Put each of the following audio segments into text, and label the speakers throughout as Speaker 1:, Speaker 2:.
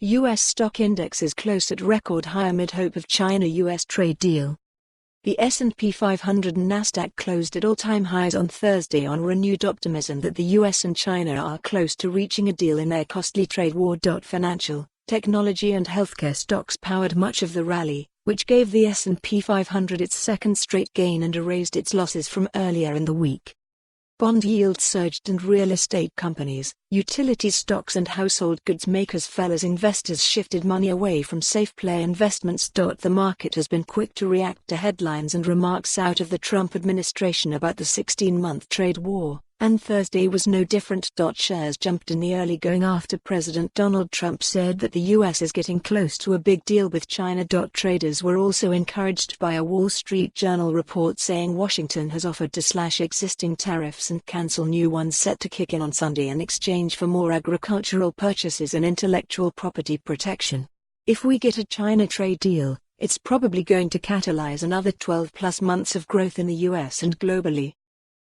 Speaker 1: U.S. stock indexes close at record high amid hope of China-U.S. trade deal. The S&P 500 and Nasdaq closed at all-time highs on Thursday on renewed optimism that the U.S. and China are close to reaching a deal in their costly trade war. Financial, technology and healthcare stocks powered much of the rally, which gave the S&P 500 its second straight gain and erased its losses from earlier in the week. Bond yields surged and real estate companies, utilities stocks and household goods makers fell as investors shifted money away from safe play investments. The market has been quick to react to headlines and remarks out of the Trump administration about the 16-month trade war, and Thursday was no different. Shares jumped in the early going after President Donald Trump said that the U.S. is getting close to a big deal with China. Traders were also encouraged by a Wall Street Journal report saying Washington has offered to slash existing tariffs and cancel new ones set to kick in on Sunday in exchange for more agricultural purchases and intellectual property protection. If we get a China trade deal, it's probably going to catalyze another 12+ months of growth in the U.S. and globally.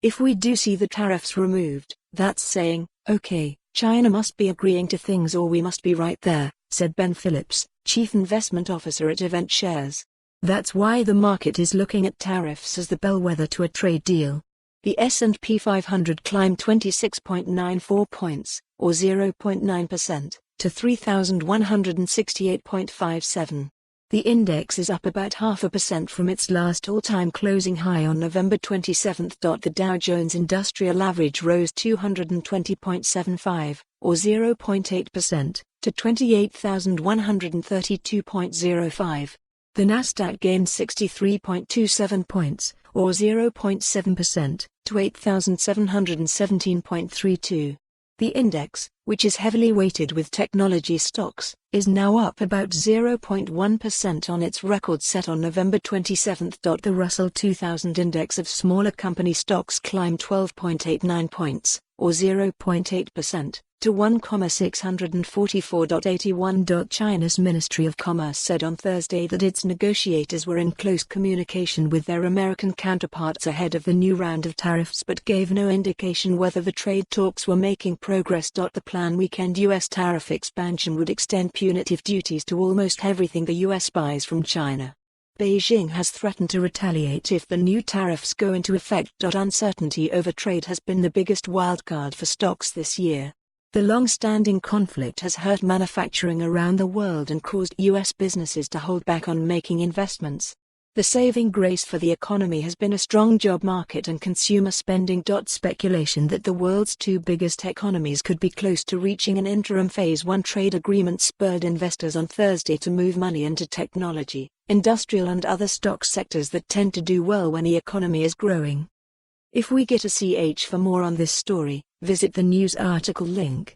Speaker 1: If we do see the tariffs removed, that's saying, okay, China must be agreeing to things or we must be right there, said Ben Phillips, Chief Investment Officer at different.Shares. That's why the market is looking at tariffs as the bellwether to a trade deal. The S&P 500 climbed 26.94 points, or 0.9%, to 3,168.57. The index is up about 0.5% from its last all-time closing high on November 27. The Dow Jones Industrial Average rose 220.75, or 0.8%, to 28,132.05. The Nasdaq gained 63.27 points, or 0.7%, to 8,717.32. The index, which is heavily weighted with technology stocks, is now up about 0.1% on its record set on November 27. The Russell 2000 index of smaller company stocks climbed 12.89 points, or 0.8%, to 1,644.81. China's Ministry of Commerce said on Thursday that its negotiators were in close communication with their American counterparts ahead of the new round of tariffs but gave no indication whether the trade talks were making progress. The planned weekend U.S. tariff expansion would extend punitive duties to almost everything the U.S. buys from China. Beijing has threatened to retaliate if the new tariffs go into effect. Uncertainty over trade has been the biggest wildcard for stocks this year. The long-standing conflict has hurt manufacturing around the world and caused U.S. businesses to hold back on making investments. The saving grace for the economy has been a strong job market and consumer spending. Speculation that the world's two biggest economies could be close to reaching an interim Phase 1 trade agreement spurred investors on Thursday to move money into technology, industrial and other stock sectors that tend to do well when the economy is growing. If we get a CH for more on this story, visit the news article link.